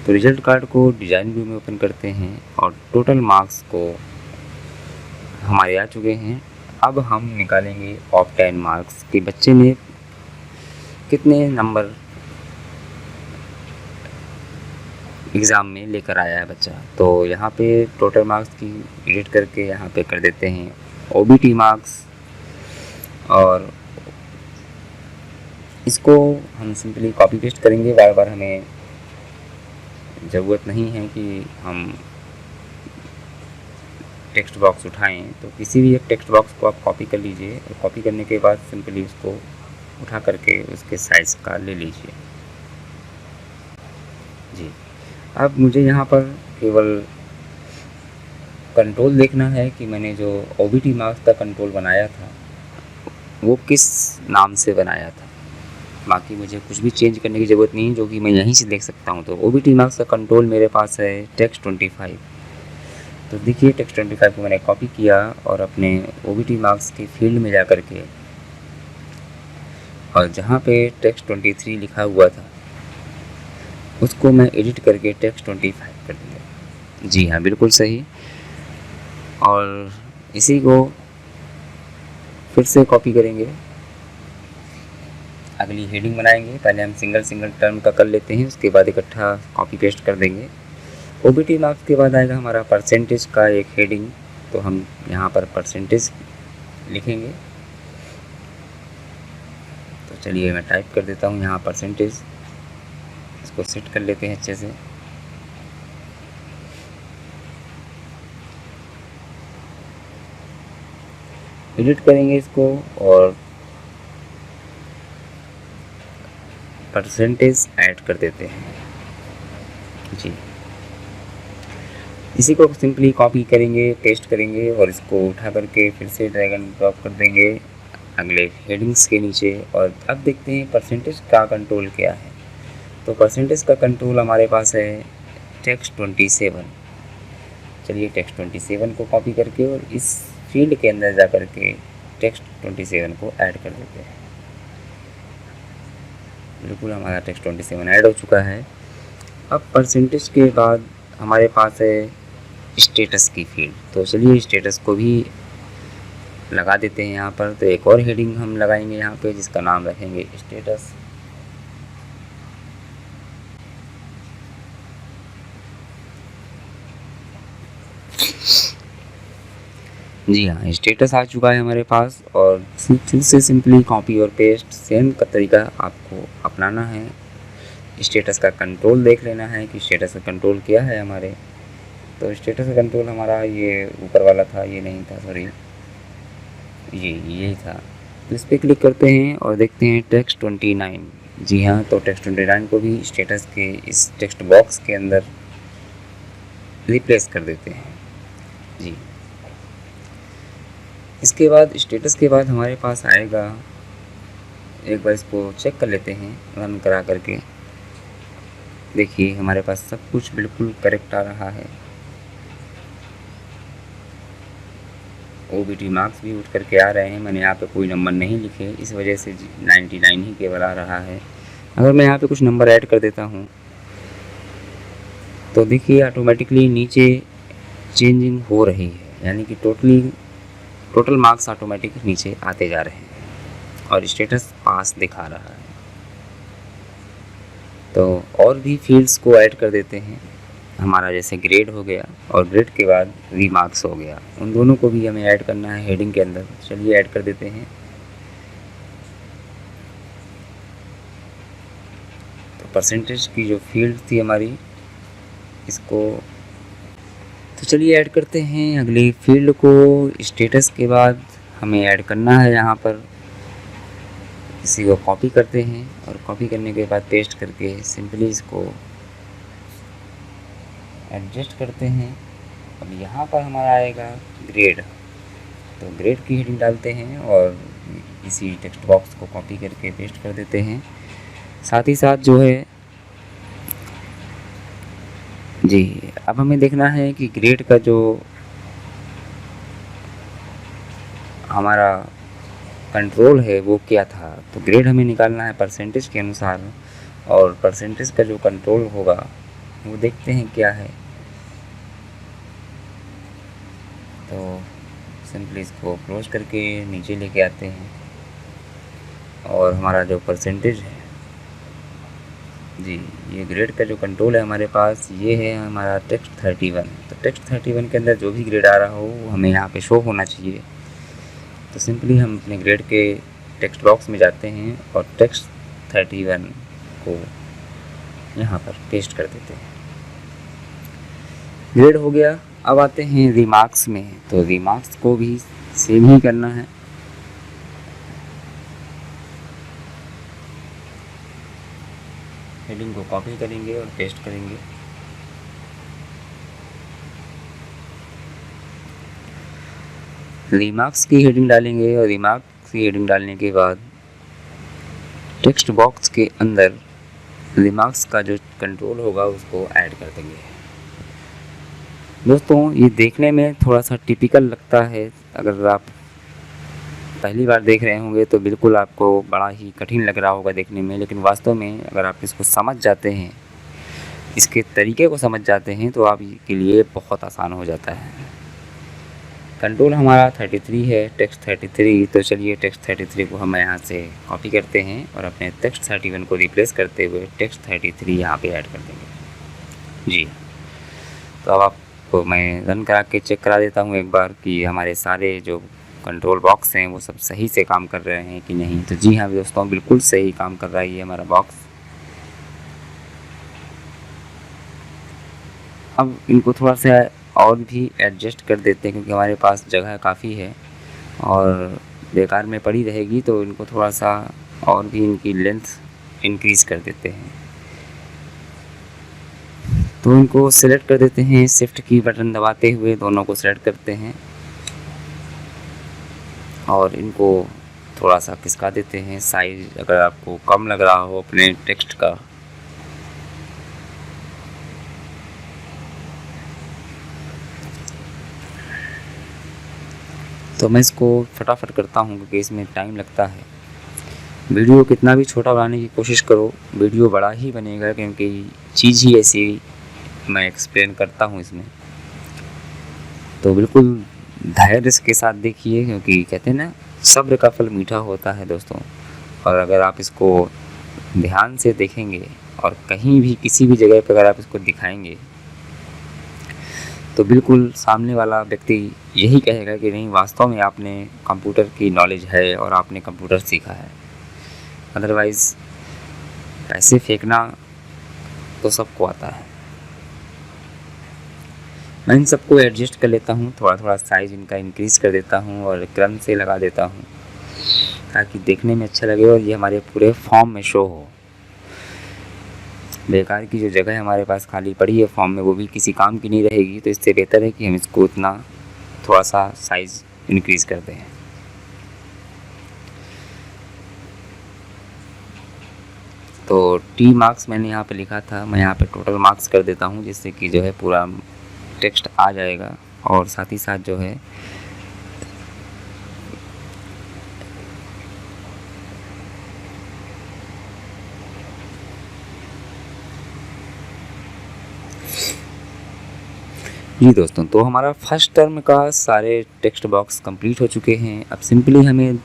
तो रिज़ल्ट कार्ड को डिज़ाइन व्यू में ओपन करते हैं, और टोटल मार्क्स को हमारे आ चुके हैं। अब हम निकालेंगे ऑफ 10 मार्क्स कि बच्चे ने कितने नंबर एग्ज़ाम में लेकर आया है बच्चा। तो यहाँ पे टोटल मार्क्स की एडिट करके यहाँ पे कर देते हैं OBT मार्क्स, और इसको हम सिंपली कॉपी पेस्ट करेंगे। बार बार हमें ज़रूरत नहीं है कि हम टेक्स्ट बॉक्स उठाएं, तो किसी भी एक टेक्स्ट बॉक्स को आप कॉपी कर लीजिए, और कॉपी करने के बाद सिंपली उसको उठा करके उसके साइज़ का ले लीजिए। जी। अब मुझे यहाँ पर केवल कंट्रोल देखना है कि मैंने जो ओबीटी मार्क्स का कंट्रोल बनाया था वो किस नाम से बनाया था। बाकी मुझे कुछ भी चेंज करने की ज़रूरत नहीं है, जो कि मैं यहीं से देख सकता हूँ। तो ओबीटी मार्क्स का कंट्रोल मेरे पास है टेक्स्ट25। तो देखिए टेक्स्ट25 को मैंने कॉपी किया और अपने ओबीटी मार्क्स के फील्ड में जा कर के, और जहाँ पे टेक्स्ट23 लिखा हुआ था उसको मैं एडिट करके टेक्स्ट25 कर दिया। जी हाँ, बिल्कुल सही। और इसी को फिर से कॉपी करेंगे, अगली हेडिंग बनाएंगे। पहले हम सिंगल सिंगल टर्म का कर लेते हैं, उसके बाद इकट्ठा कॉपी पेस्ट कर देंगे। ओबीटी मार्क्स के बाद आएगा हमारा परसेंटेज का एक हेडिंग, तो हम यहाँ पर परसेंटेज लिखेंगे। तो चलिए मैं टाइप कर देता हूँ यहाँ परसेंटेज, इसको सेट कर लेते हैं अच्छे से। एडिट करेंगे इसको और परसेंटेज ऐड कर देते हैं। जी, इसी को सिंपली कॉपी करेंगे, पेस्ट करेंगे और इसको उठा करके फिर से ड्रैग एंड ड्रॉप कर देंगे अगले हेडिंग्स के नीचे। और अब देखते हैं परसेंटेज का कंट्रोल क्या है। तो परसेंटेज का कंट्रोल हमारे पास है टेक्स्ट27। चलिए टेक्स्ट27 को कॉपी करके और इस फील्ड के अंदर जा कर के टेक्स्ट27 को ऐड कर देते हैं। बिल्कुल हमारा टेक्स्ट27 ऐड हो चुका है। अब परसेंटेज के बाद हमारे पास है स्टेटस की फील्ड, तो चलिए स्टेटस को भी लगा देते हैं यहाँ पर। तो एक और हेडिंग हम लगाएंगे यहाँ पे, जिसका नाम रखेंगे स्टेटस। जी हाँ, स्टेटस आ चुका है हमारे पास। और फिर से सिंपली कॉपी और पेस्ट सेम का तरीका आपको अपनाना है। स्टेटस का कंट्रोल देख लेना है कि स्टेटस का कंट्रोल क्या है हमारे। तो स्टेटस का कंट्रोल हमारा ये ऊपर वाला था, ये नहीं था, सॉरी, यही था। तो इस पर क्लिक करते हैं और देखते हैं टेक्स्ट29। जी हाँ, तो टेक्स्ट29 को भी स्टेटस के इस टेक्स्ट बॉक्स के अंदर रिप्लेस कर देते हैं। जी, इसके बाद स्टेटस के बाद हमारे पास आएगा, एक बार इसको चेक कर लेते हैं रन करा करके। देखिए हमारे पास सब कुछ बिल्कुल करेक्ट आ रहा है। ओबीटी मार्क्स भी उठ करके आ रहे हैं। मैंने यहाँ पे कोई नंबर नहीं लिखे, इस वजह से 99 ही केवल आ रहा है। अगर मैं यहाँ पे कुछ नंबर ऐड कर देता हूँ तो देखिए ऑटोमेटिकली नीचे चेंजिंग हो रही है, यानी कि टोटल मार्क्स ऑटोमेटिक नीचे आते जा रहे हैं और स्टेटस पास दिखा रहा है। तो और भी फील्ड्स को ऐड कर देते हैं। हमारा जैसे ग्रेड हो गया और ग्रेड के बाद रीमार्क्स हो गया, उन दोनों को भी हमें ऐड करना है हेडिंग के अंदर। चलिए ऐड कर देते हैं। तो परसेंटेज की जो फील्ड थी हमारी, इसको तो चलिए ऐड करते हैं अगली फील्ड को। स्टेटस के बाद हमें ऐड करना है यहाँ पर, इसी को कॉपी करते हैं और कॉपी करने के बाद पेस्ट करके सिंपली इसको एडजस्ट करते हैं। अब यहाँ पर हमारा आएगा ग्रेड, तो ग्रेड की हेडिंग डालते हैं और इसी टेक्स्ट बॉक्स को कॉपी करके पेस्ट कर देते हैं। साथ ही साथ जो है जी, अब हमें देखना है कि ग्रेड का जो हमारा कंट्रोल है वो क्या था। तो ग्रेड हमें निकालना है परसेंटेज के अनुसार, और परसेंटेज का जो कंट्रोल होगा वो देखते हैं क्या है। तो सिंपली इसको क्लोज करके नीचे लेके आते हैं और हमारा जो परसेंटेज है जी, ये ग्रेड का जो कंट्रोल है हमारे पास, ये है हमारा टेक्स्ट31। तो टेक्स्ट31 के अंदर जो भी ग्रेड आ रहा हो वो हमें यहाँ पे शो होना चाहिए। तो सिंपली हम अपने ग्रेड के टेक्स्ट बॉक्स में जाते हैं और टेक्स्ट31 को यहाँ पर पेस्ट कर देते हैं। ग्रेड हो गया। अब आते हैं रीमार्क्स में। तो रीमार्क्स को भी सेम ही करना है। हेडिंग को कॉपी करेंगे और पेस्ट करेंगे। रिमार्क्स की हेडिंग डालेंगे और रिमार्क्स की हेडिंग डालने के बाद टेक्स्ट बॉक्स के अंदर रिमार्क्स का जो कंट्रोल होगा उसको ऐड कर देंगे। दोस्तों ये देखने में थोड़ा सा टिपिकल लगता है, अगर आप पहली बार देख रहे होंगे तो बिल्कुल आपको बड़ा ही कठिन लग रहा होगा देखने में, लेकिन वास्तव में अगर आप इसको समझ जाते हैं, इसके तरीके को समझ जाते हैं तो आपके लिए बहुत आसान हो जाता है। कंट्रोल हमारा 33 है, टेक्स्ट 33, तो चलिए टेक्स्ट 33 को हम यहाँ से कॉपी करते हैं और अपने टेक्स्ट 31 को रिप्लेस करते हुए टेक्स्ट 33 यहाँ पे ऐड कर देंगे जी। तो अब आपको मैं रन करा के चेक करा देता हूँ एक बार कि हमारे सारे जो कंट्रोल बॉक्स हैं वो सब सही से काम कर रहे हैं कि नहीं। तो जी हाँ दोस्तों, बिल्कुल सही काम कर रहा है ये हमारा बॉक्स। अब इनको थोड़ा सा और भी एडजस्ट कर देते हैं क्योंकि हमारे पास जगह काफ़ी है और बेकार में पड़ी रहेगी, तो इनको थोड़ा सा और भी इनकी लेंथ इंक्रीज़ कर देते हैं। तो इनको सेलेक्ट कर देते हैं, शिफ्ट की बटन दबाते हुए दोनों को सेलेक्ट करते हैं और इनको थोड़ा सा खिसका देते हैं। साइज अगर आपको कम लग रहा हो अपने टेक्स्ट का तो मैं इसको फटाफट करता हूँ क्योंकि इसमें टाइम लगता है। वीडियो कितना भी छोटा बनाने की कोशिश करो, वीडियो बड़ा ही बनेगा क्योंकि चीज़ ही ऐसी मैं एक्सप्लेन करता हूँ इसमें। तो बिल्कुल धैर्य के साथ देखिए क्योंकि कहते हैं ना, सब्र का फल मीठा होता है दोस्तों। और अगर आप इसको ध्यान से देखेंगे और कहीं भी किसी भी जगह पर अगर आप इसको दिखाएंगे तो बिल्कुल सामने वाला व्यक्ति यही कहेगा कि नहीं, वास्तव में आपने कंप्यूटर की नॉलेज है और आपने कंप्यूटर सीखा है। अदरवाइज़ पैसे फेंकना तो सबको आता है। मैं इन सबको एडजस्ट कर लेता हूँ, थोड़ा थोड़ा साइज़ इनका इंक्रीज़ कर देता हूँ और क्रम से लगा देता हूँ ताकि देखने में अच्छा लगे और ये हमारे पूरे फॉर्म में शो हो। बेकार की जो जगह हमारे पास खाली पड़ी है फॉर्म में वो भी किसी काम की नहीं रहेगी, तो इससे बेहतर है कि हम इसको उतना थोड़ा सा साइज़ इंक्रीज़ कर दें। तो टी मार्क्स मैंने यहाँ पे लिखा था, मैं यहाँ पे टोटल मार्क्स कर देता हूँ जिससे कि जो है पूरा टेक्स्ट आ जाएगा और साथ ही साथ जो है जी दोस्तों, तो हमारा फर्स्ट टर्म का सारे टेक्स्ट बॉक्स कंप्लीट हो चुके हैं। अब सिंपली हमें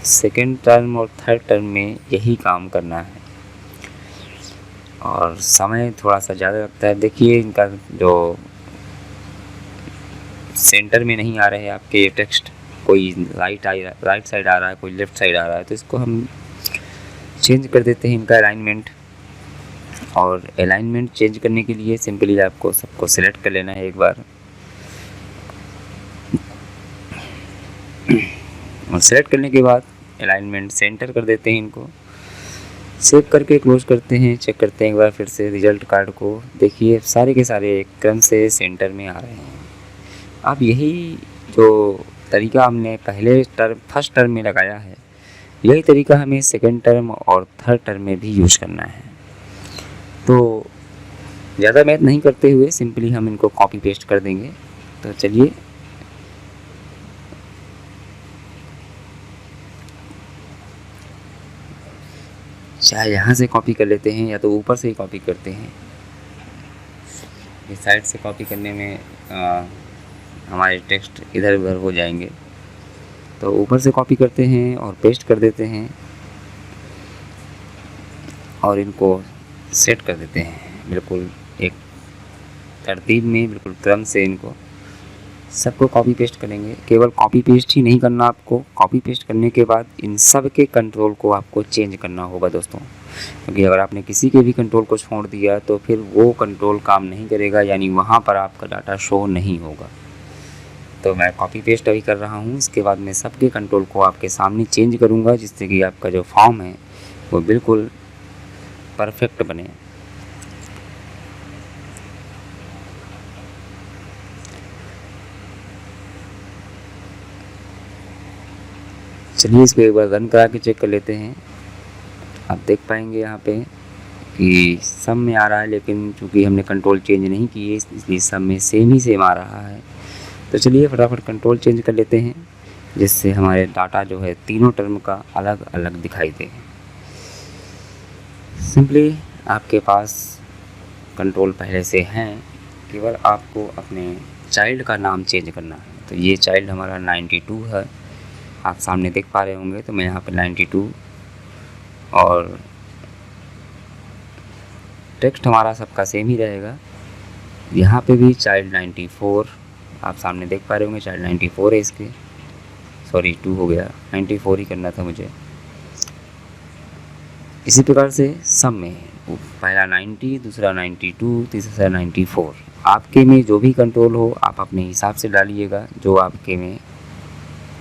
सेकेंड टर्म और थर्ड टर्म में यही काम करना है और समय थोड़ा सा ज़्यादा लगता है। देखिए इनका जो सेंटर में नहीं आ रहे हैं आपके ये टेक्स्ट, कोई राइट साइड आ रहा है, कोई लेफ़्ट साइड आ रहा है, तो इसको हम चेंज कर देते हैं इनका अलाइनमेंट। और अलाइनमेंट चेंज करने के लिए सिंपली आपको सबको सिलेक्ट कर लेना है एक बार और सेलेक्ट करने के बाद अलाइनमेंट सेंटर कर देते हैं। इनको सेव करके क्लोज करते हैं, चेक करते हैं एक बार फिर से रिजल्ट कार्ड को। देखिए सारे के सारे एक क्रम से सेंटर में आ रहे हैं। अब यही जो तरीका हमने पहले फर्स्ट टर्म में लगाया है, यही तरीका हमें सेकेंड टर्म और थर्ड टर्म में भी यूज करना है। तो ज़्यादा मेहनत नहीं करते हुए सिंपली हम इनको कॉपी पेस्ट कर देंगे। तो चलिए चाहे यहाँ से कॉपी कर लेते हैं या तो ऊपर से ही कॉपी करते हैं। इस साइड से कॉपी करने में हमारे टेक्स्ट इधर उधर हो जाएंगे, तो ऊपर से कॉपी करते हैं और पेस्ट कर देते हैं और इनको सेट कर देते हैं बिल्कुल एक तरतीब में, बिल्कुल क्रम से इनको सबको कॉपी पेस्ट करेंगे। केवल कॉपी पेस्ट ही नहीं करना, आपको कॉपी पेस्ट करने के बाद इन सब के कंट्रोल को आपको चेंज करना होगा दोस्तों, क्योंकि अगर आपने किसी के भी कंट्रोल को छोड़ दिया तो फिर वो कंट्रोल काम नहीं करेगा, यानी वहाँ पर आपका डाटा शो नहीं होगा। तो मैं कॉपी पेस्ट अभी कर रहा हूँ, इसके बाद मैं सबके कंट्रोल को आपके सामने चेंज करूँगा जिससे कि आपका जो फॉर्म है वो बिल्कुल परफेक्ट बने। चलिए इसको एक बार रन करा के चेक कर लेते हैं। आप देख पाएंगे यहाँ पे कि सब में आ रहा है, लेकिन चूँकि हमने कंट्रोल चेंज नहीं किए इसलिए सब में सेम ही सेम आ रहा है। तो चलिए फटाफट कंट्रोल चेंज कर लेते हैं, जिससे हमारे डाटा जो है तीनों टर्म का अलग अलग दिखाई दे। सिंपली आपके पास कंट्रोल पहले से हैं, केवल आपको अपने चाइल्ड का नाम चेंज करना है। तो ये चाइल्ड हमारा 92 है, आप सामने देख पा रहे होंगे। तो मैं यहाँ पर 92 और टेक्स्ट हमारा सबका सेम ही रहेगा। यहाँ पे भी चाइल्ड 94 आप सामने देख पा रहे होंगे, चाइल्ड 94 है इसके, सॉरी 2 हो गया, 94 ही करना था मुझे। इसी प्रकार से सब में पहला 90, दूसरा 92, तीसरा 94। आपके में जो भी कंट्रोल हो आप अपने हिसाब से डालिएगा, जो आपके में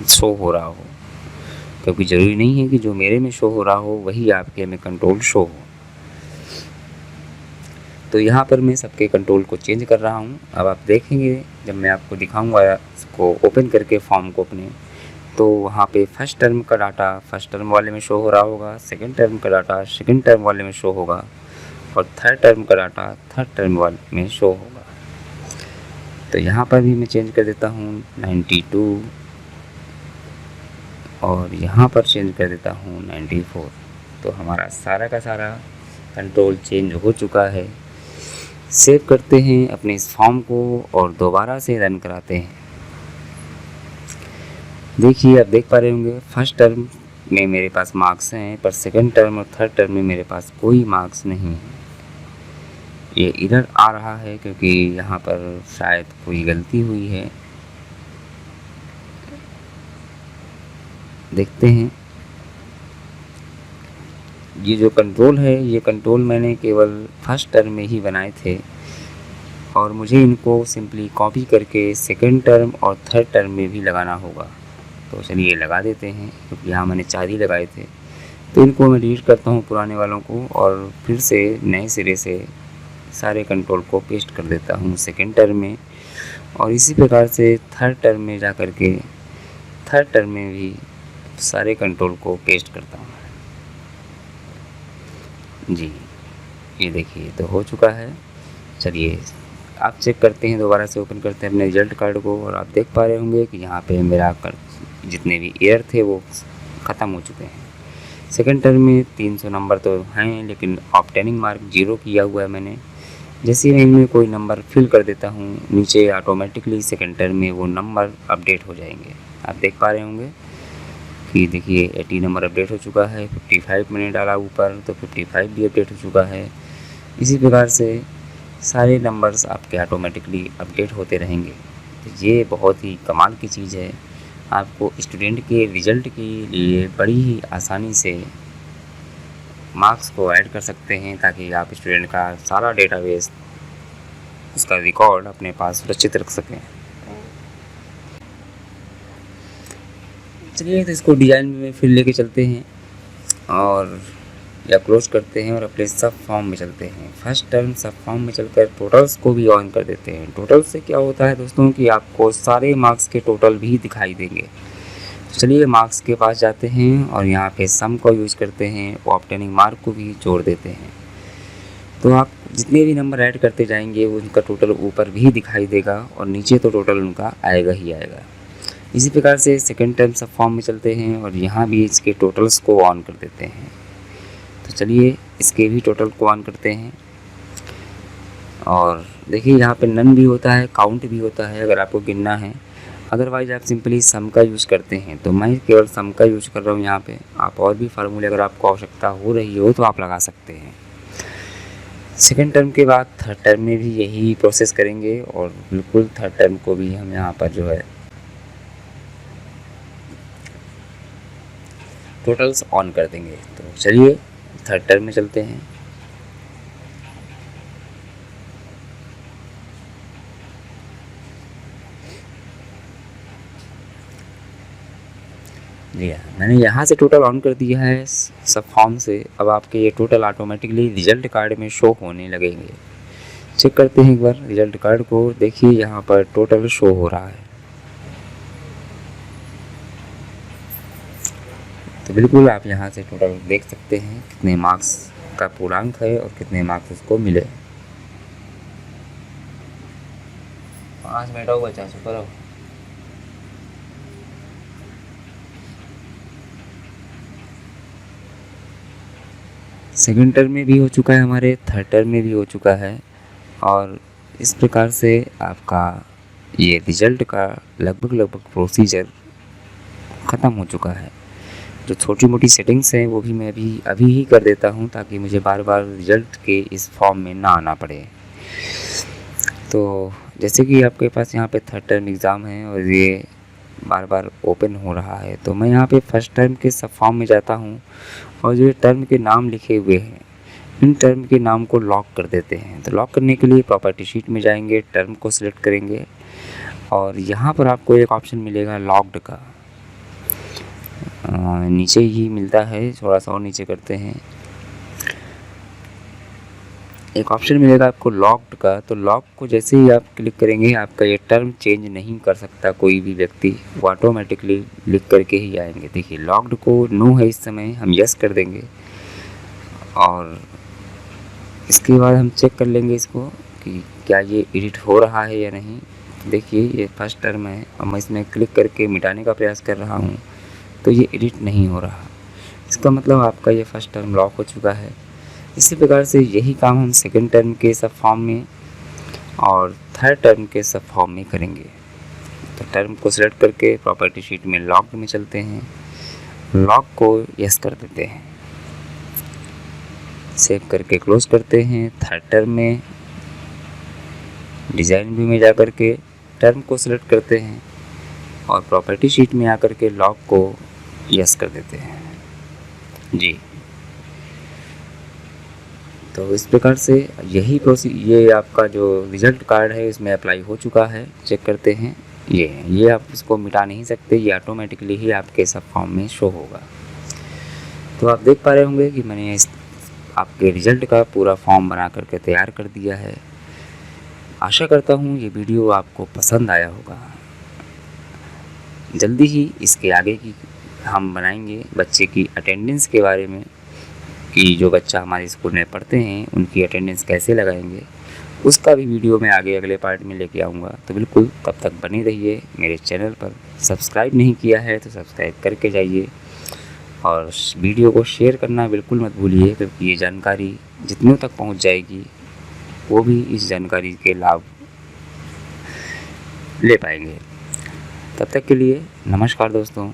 शो हो रहा हो, क्योंकि ज़रूरी नहीं है कि जो मेरे में शो हो रहा हो वही आपके में कंट्रोल शो हो। तो यहाँ पर मैं सबके कंट्रोल को चेंज कर रहा हूँ। अब आप देखेंगे जब मैं आपको दिखाऊंगा इसको ओपन करके फॉर्म को अपने, तो वहाँ पे फर्स्ट टर्म का डाटा फर्स्ट टर्म वाले में शो हो रहा होगा, सेकंड टर्म का डाटा सेकंड टर्म वाले में शो होगा और थर्ड टर्म का डाटा थर्ड टर्म वाले में शो होगा। तो यहाँ पर भी मैं चेंज कर देता हूँ 92 और यहाँ पर चेंज कर देता हूँ 94। तो हमारा सारा का सारा कंट्रोल चेंज हो चुका है। सेव करते हैं अपने इस फॉर्म को और दोबारा से रन कराते हैं। देखिए आप देख पा रहे होंगे फर्स्ट टर्म में मेरे पास मार्क्स हैं, पर सेकंड टर्म और थर्ड टर्म में मेरे पास कोई मार्क्स नहीं है। ये एरर आ रहा है क्योंकि यहाँ पर शायद कोई गलती हुई है। देखते हैं। ये जो कंट्रोल है, ये कंट्रोल मैंने केवल फर्स्ट टर्म में ही बनाए थे और मुझे इनको सिंपली कॉपी करके सेकंड टर्म और थर्ड टर्म में भी लगाना होगा। तो चलिए लगा देते हैं, क्योंकि यहाँ मैंने 4 ही लगाए थे। तो इनको मैं डिलीट करता हूँ पुराने वालों को और फिर से नए सिरे से सारे कंट्रोल को पेस्ट कर देता हूँ सेकंड टर्म में, और इसी प्रकार से थर्ड टर्म में जा कर के थर्ड टर्म में भी सारे कंट्रोल को पेस्ट करता हूँ जी। ये देखिए तो हो चुका है। चलिए आप चेक करते हैं, दोबारा से ओपन करते हैं अपने रिजल्ट कार्ड को और आप देख पा रहे होंगे कि यहाँ पे मेरा जितने भी एरर थे वो ख़त्म हो चुके हैं। सेकंड टर्म में 300 नंबर तो हैं, लेकिन ऑब्टेनिंग मार्क 0 किया हुआ है मैंने। जैसे मैं इनमें कोई नंबर फिल कर देता हूँ नीचे ऑटोमेटिकली सेकंड टर्म में वो नंबर अपडेट हो जाएंगे। आप देख पा रहे होंगे कि देखिए 80 नंबर अपडेट हो चुका है, 55 मैंने डाला ऊपर तो 55 भी अपडेट हो चुका है। इसी प्रकार से सारे नंबर्स आपके ऑटोमेटिकली अपडेट होते रहेंगे। तो ये बहुत ही कमाल की चीज़ है। आपको स्टूडेंट के रिज़ल्ट के लिए बड़ी ही आसानी से मार्क्स को ऐड कर सकते हैं, ताकि आप स्टूडेंट का सारा डेटाबेस उसका रिकॉर्ड अपने पास सुरक्षित रख सकें। चलिए तो इसको डिज़ाइन में फिर लेके चलते हैं और या क्लोज करते हैं और अपने सब फॉर्म में चलते हैं। फर्स्ट टर्म सब फॉर्म में चलकर टोटल्स को भी ऑन कर देते हैं। टोटल से क्या होता है दोस्तों कि आपको सारे मार्क्स के टोटल भी दिखाई देंगे। तो चलिए मार्क्स के पास जाते हैं और यहाँ पे सम को यूज़ करते हैं, वो ऑब्टेनिंग मार्क को भी जोड़ देते हैं। तो आप जितने भी नंबर ऐड करते जाएंगे उनका टोटल ऊपर भी दिखाई देगा और नीचे तो टोटल उनका आएगा ही आएगा। इसी प्रकार से सेकेंड टर्म सब फॉर्म में चलते हैं और यहाँ भी इसके टोटल्स को ऑन कर देते हैं। तो चलिए इसके भी टोटल को ऑन करते हैं और देखिए यहाँ पे नन भी होता है, काउंट भी होता है अगर आपको गिनना है। अदरवाइज आप सिंपली सम का यूज़ करते हैं, तो मैं केवल सम का यूज़ कर रहा हूँ यहाँ पे। आप और भी फार्मूले अगर आपको आवश्यकता हो रही हो तो आप लगा सकते हैं। सेकेंड टर्म के बाद थर्ड टर्म में भी यही प्रोसेस करेंगे और बिल्कुल थर्ड टर्म को भी हम यहाँ पर जो है टोटल्स ऑन कर देंगे। तो चलिए थर्ड टर्म में चलते हैं। जी हाँ, मैंने यहाँ से टोटल ऑन कर दिया है सब फॉर्म से। अब आपके ये टोटल ऑटोमेटिकली रिजल्ट कार्ड में शो होने लगेंगे। चेक करते हैं एक बार रिजल्ट कार्ड को। देखिए यहाँ पर टोटल शो हो रहा है। तो बिल्कुल आप यहाँ से टोटल देख सकते हैं कितने मार्क्स का पूर्णांक है और कितने मार्क्स उसको मिले। 5 मिनट हो बचा सो करो। सेकेंड टर्म में भी हो चुका है हमारे, थर्ड टर्म में भी हो चुका है और इस प्रकार से आपका ये रिजल्ट का लगभग प्रोसीजर ख़त्म हो चुका है। जो छोटी मोटी सेटिंग्स हैं वो भी मैं अभी ही कर देता हूँ ताकि मुझे बार बार रिजल्ट के इस फॉर्म में ना आना पड़े। तो जैसे कि आपके पास यहाँ पे थर्ड टर्म एग्ज़ाम है और ये बार बार ओपन हो रहा है, तो मैं यहाँ पे फर्स्ट टर्म के सब फॉर्म में जाता हूँ और जो टर्म के नाम लिखे हुए हैं इन टर्म के नाम को लॉक कर देते हैं। तो लॉक करने के लिए प्रॉपर्टी शीट में जाएंगे, टर्म को सिलेक्ट करेंगे और यहाँ पर आपको एक ऑप्शन मिलेगा लॉक्ड का, नीचे ही मिलता है, थोड़ा सा और नीचे करते हैं, एक ऑप्शन मिलेगा आपको लॉक्ड का। तो लॉक को जैसे ही आप क्लिक करेंगे आपका ये टर्म चेंज नहीं कर सकता कोई भी व्यक्ति, वो ऑटोमेटिकली लिख करके ही आएंगे। देखिए लॉक्ड को नो है इस समय, हम यस कर देंगे और इसके बाद हम चेक कर लेंगे इसको कि क्या ये एडिट हो रहा है या नहीं। देखिए ये फर्स्ट टर्म है और मैं इसमें क्लिक करके मिटाने का प्रयास कर रहा हूँ तो ये एडिट नहीं हो रहा, इसका मतलब आपका ये फर्स्ट टर्म लॉक हो चुका है। इसी प्रकार से यही काम हम सेकेंड टर्म के सब फॉर्म में और थर्ड टर्म के सब फॉर्म में करेंगे। तो टर्म को सिलेक्ट करके प्रॉपर्टी शीट में लॉक्ड में चलते हैं, लॉक को यस कर देते हैं, सेव करके क्लोज करते हैं। थर्ड टर्म में डिज़ाइन व्यू में जा कर के टर्म को सिलेक्ट करते हैं और प्रॉपर्टी शीट में आकर के लॉक को यस कर देते हैं जी। तो इस प्रकार से ये आपका जो रिज़ल्ट कार्ड है इसमें अप्लाई हो चुका है। चेक करते हैं, ये आप इसको मिटा नहीं सकते, ये ऑटोमेटिकली ही आपके सब फॉर्म में शो होगा। तो आप देख पा रहे होंगे कि मैंने इस आपके रिज़ल्ट का पूरा फॉर्म बना करके तैयार कर दिया है। आशा करता हूँ ये वीडियो आपको पसंद आया होगा। जल्दी ही इसके आगे की हम बनाएंगे बच्चे की अटेंडेंस के बारे में कि जो बच्चा हमारे स्कूल में पढ़ते हैं उनकी अटेंडेंस कैसे लगाएंगे, उसका भी वीडियो मैं आगे अगले पार्ट में लेके आऊँगा। तो बिल्कुल तब तक बने रहिए मेरे चैनल पर। सब्सक्राइब नहीं किया है तो सब्सक्राइब करके जाइए और वीडियो को शेयर करना बिल्कुल मत भूलिए, क्योंकि ये जानकारी जितनों तक पहुँच जाएगी वो भी इस जानकारी के लाभ ले पाएंगे। तब तक के लिए नमस्कार दोस्तों।